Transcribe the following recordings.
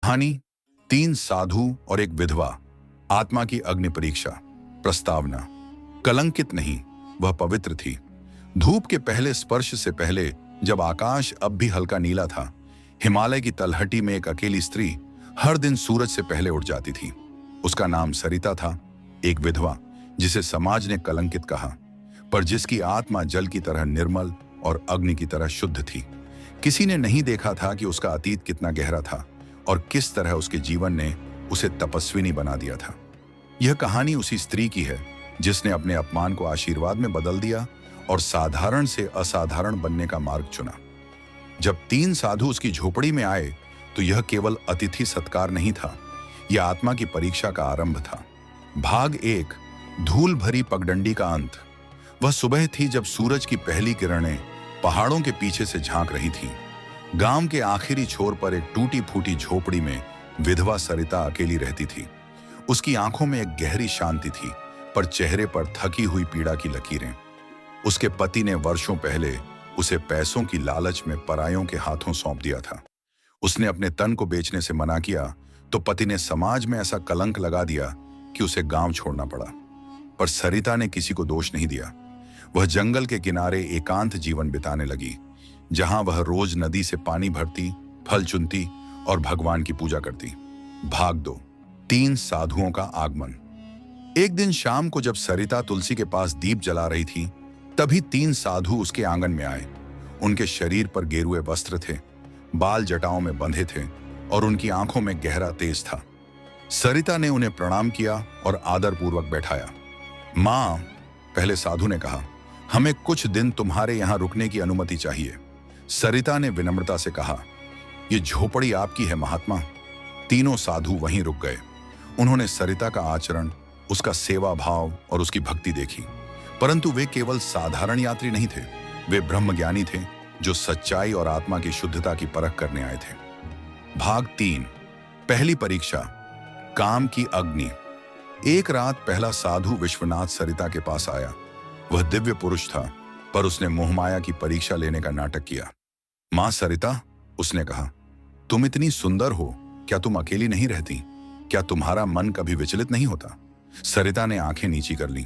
कहानी। तीन साधु और एक विधवा। आत्मा की अग्नि परीक्षा। प्रस्तावना। कलंकित नहीं, वह पवित्र थी। धूप के पहले स्पर्श से पहले, जब आकाश अब भी हल्का नीला था, हिमालय की तलहटी में एक अकेली स्त्री हर दिन सूरज से पहले उठ जाती थी। उसका नाम सरिता था, एक विधवा जिसे समाज ने कलंकित कहा, पर जिसकी आत्मा जल की तरह निर्मल और अग्नि की तरह शुद्ध थी। किसी ने नहीं देखा था कि उसका अतीत कितना गहरा था और किस तरह उसके जीवन ने उसे तपस्विनी बना दिया था। यह कहानी उसी स्त्री की है जिसने अपने अपमान को आशीर्वाद में बदल दिया और साधारण से असाधारण बनने का मार्ग चुना। जब तीन साधु उसकी झोपड़ी में आए तो यह केवल अतिथि सत्कार नहीं था, यह आत्मा की परीक्षा का आरंभ था। भाग 1। धूल भरी पगडंडी का अंत। वह सुबह थी जब सूरज की पहली किरणें पहाड़ों के पीछे से झांक रही थीं। गांव के आखिरी छोर पर एक टूटी फूटी झोपड़ी में विधवा सरिता अकेली रहती थी। उसकी आंखों में एक गहरी शांति थी, पर चेहरे पर थकी हुई पीड़ा की लकीरें। उसके पति ने वर्षों पहले उसे पैसों की लालच में परायों के हाथों सौंप दिया था। उसने अपने तन को बेचने से मना किया तो पति ने समाज में ऐसा कलंक लगा दिया कि उसे गांव छोड़ना पड़ा। पर सरिता ने किसी को दोष नहीं दिया। वह जंगल के किनारे एकांत जीवन बिताने लगी, जहां वह रोज नदी से पानी भरती, फल चुनती और भगवान की पूजा करती। भाग 2। तीन साधुओं का आगमन। एक दिन शाम को जब सरिता तुलसी के पास दीप जला रही थी, तभी तीन साधु उसके आंगन में आए। उनके शरीर पर गेरुए वस्त्र थे, बाल जटाओं में बंधे थे और उनकी आंखों में गहरा तेज था। सरिता ने उन्हें प्रणाम किया और आदरपूर्वक बैठाया। मां, पहले साधु ने कहा, हमें कुछ दिन तुम्हारे यहां रुकने की अनुमति चाहिए। सरिता ने विनम्रता से कहा, यह झोपड़ी आपकी है महात्मा। तीनों साधु वहीं रुक गए। उन्होंने सरिता का आचरण, उसका सेवा भाव और उसकी भक्ति देखी, परंतु वे केवल साधारण यात्री नहीं थे। वे ब्रह्मज्ञानी थे जो सच्चाई और आत्मा की शुद्धता की परख करने आए थे। भाग 3। पहली परीक्षा। काम की अग्नि। एक रात पहला साधु विश्वनाथ सरिता के पास आया। वह दिव्य पुरुष था, पर उसने मोहमाया की परीक्षा लेने का नाटक किया। मां सरिता, उसने कहा, तुम इतनी सुंदर हो, क्या तुम अकेली नहीं रहती? क्या तुम्हारा मन कभी विचलित नहीं होता? सरिता ने आंखें नीची कर ली।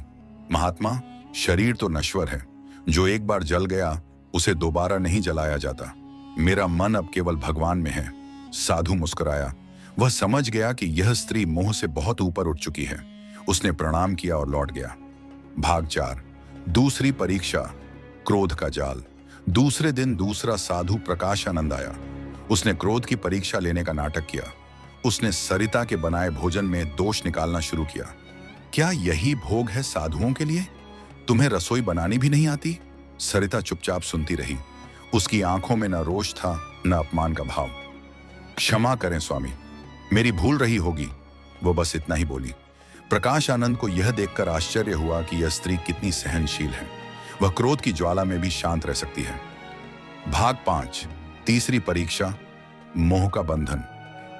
महात्मा, शरीर तो नश्वर है, जो एक बार जल गया उसे दोबारा नहीं जलाया जाता। मेरा मन अब केवल भगवान में है। साधु मुस्कुराया। वह समझ गया कि यह स्त्री मोह से बहुत ऊपर उठ चुकी है। उसने प्रणाम किया और लौट गया। भाग 4। दूसरी परीक्षा। क्रोध का जाल। दूसरे दिन दूसरा साधु प्रकाशानंद आया। उसने क्रोध की परीक्षा लेने का नाटक किया। उसने सरिता के बनाए भोजन में दोष निकालना शुरू किया। क्या यही भोग है साधुओं के लिए? तुम्हें रसोई बनानी भी नहीं आती? सरिता चुपचाप सुनती रही। उसकी आंखों में न रोष था न अपमान का भाव। क्षमा करें स्वामी, मेरी भूल रही होगी, वो बस इतना ही बोली। प्रकाश आनंद को यह देखकर आश्चर्य हुआ कि यह स्त्री कितनी सहनशील है। वह क्रोध की ज्वाला में भी शांत रह सकती है। भाग 5। तीसरी परीक्षा। मोह का बंधन।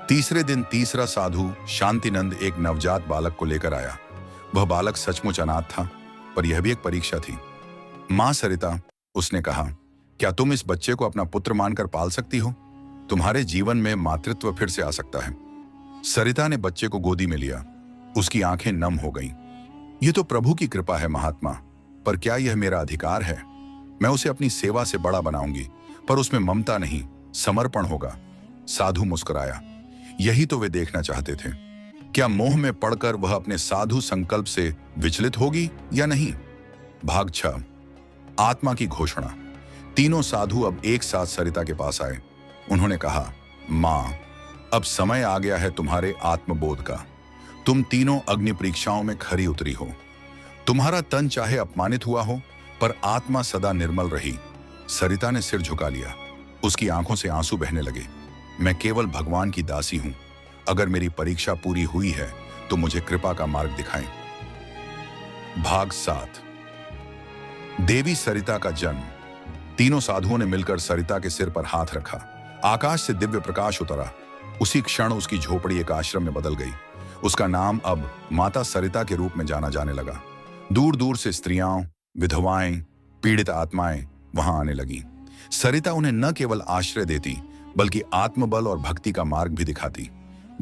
तीसरे दिन तीसरा साधु शांतिनंद एक नवजात बालक को लेकर आया। वह बालक सचमुच अनाथ था, पर यह भी एक परीक्षा थी। मां सरिता, उसने कहा, क्या तुम इस बच्चे को अपना पुत्र मानकर पाल सकती हो? तुम्हारे जीवन में मातृत्व फिर से आ सकता है। सरिता ने बच्चे को गोदी में लिया। उसकी आंखें नम हो गईं। यह तो प्रभु की कृपा है महात्मा, पर क्या यह मेरा अधिकार है? मैं उसे अपनी सेवा से बड़ा बनाऊंगी, पर उसमें ममता नहीं, समर्पण होगा। साधु मुस्कुराया। यही तो वे देखना चाहते थे। क्या मोह में पड़कर वह अपने साधु संकल्प से विचलित होगी या नहीं? भाग 6। आत्मा की घोषणा। तीनों साधु अब एक साथ सरिता के पास आए। उन्होंने कहा, मां, अब समय आ गया है तुम्हारे आत्मबोध का। तुम तीनों अग्नि परीक्षाओं में खरी उतरी हो। तुम्हारा तन चाहे अपमानित हुआ हो, पर आत्मा सदा निर्मल रही। सरिता ने सिर झुका लिया। उसकी आंखों से आंसू बहने लगे। मैं केवल भगवान की दासी हूं। अगर मेरी परीक्षा पूरी हुई है तो मुझे कृपा का मार्ग दिखाएं। भाग 7। देवी सरिता का जन्म। तीनों साधुओं ने मिलकर सरिता के सिर पर हाथ रखा। आकाश से दिव्य प्रकाश उतरा। उसी क्षण उसकी झोपड़ी एक आश्रम में बदल गई। उसका नाम अब माता सरिता के रूप में जाना जाने लगा। दूर दूर से स्त्रियां, विधवाएं, पीड़ित आत्माएं वहां आने लगीं। सरिता उन्हें न केवल आश्रय देती, बल्कि आत्मबल और भक्ति का मार्ग भी दिखाती।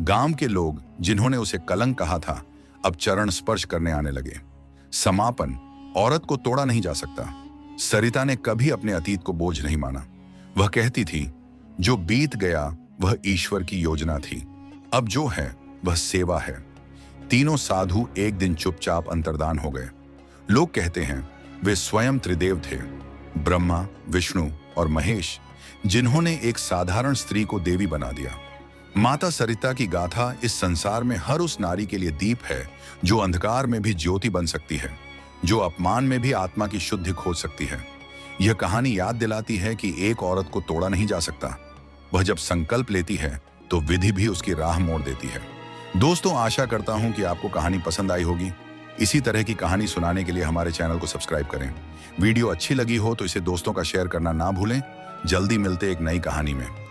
गांव के लोग जिन्होंने उसे कलंक कहा था अब चरण स्पर्श करने आने लगे। समापन। औरत को तोड़ा नहीं जा सकता। सरिता ने कभी अपने अतीत को बोझ नहीं माना। वह कहती थी, जो बीत गया वह ईश्वर की योजना थी, अब जो है वह सेवा है। तीनों साधु एक दिन चुपचाप अंतर्धान हो गए। लोग कहते हैं वे स्वयं त्रिदेव थे, ब्रह्मा, विष्णु और महेश, जिन्होंने एक साधारण स्त्री को देवी बना दिया। माता सरिता की गाथा इस संसार में हर उस नारी के लिए दीप है जो अंधकार में भी ज्योति बन सकती है, जो अपमान में भी आत्मा की शुद्धि खोज सकती है। यह कहानी याद दिलाती है कि एक औरत को तोड़ा नहीं जा सकता। वह जब संकल्प लेती है तो विधि भी उसकी राह मोड़ देती है। दोस्तों, आशा करता हूं कि आपको कहानी पसंद आई होगी। इसी तरह की कहानी सुनाने के लिए हमारे चैनल को सब्सक्राइब करें। वीडियो अच्छी लगी हो तो इसे दोस्तों का शेयर करना ना भूलें। जल्दी मिलते एक नई कहानी में।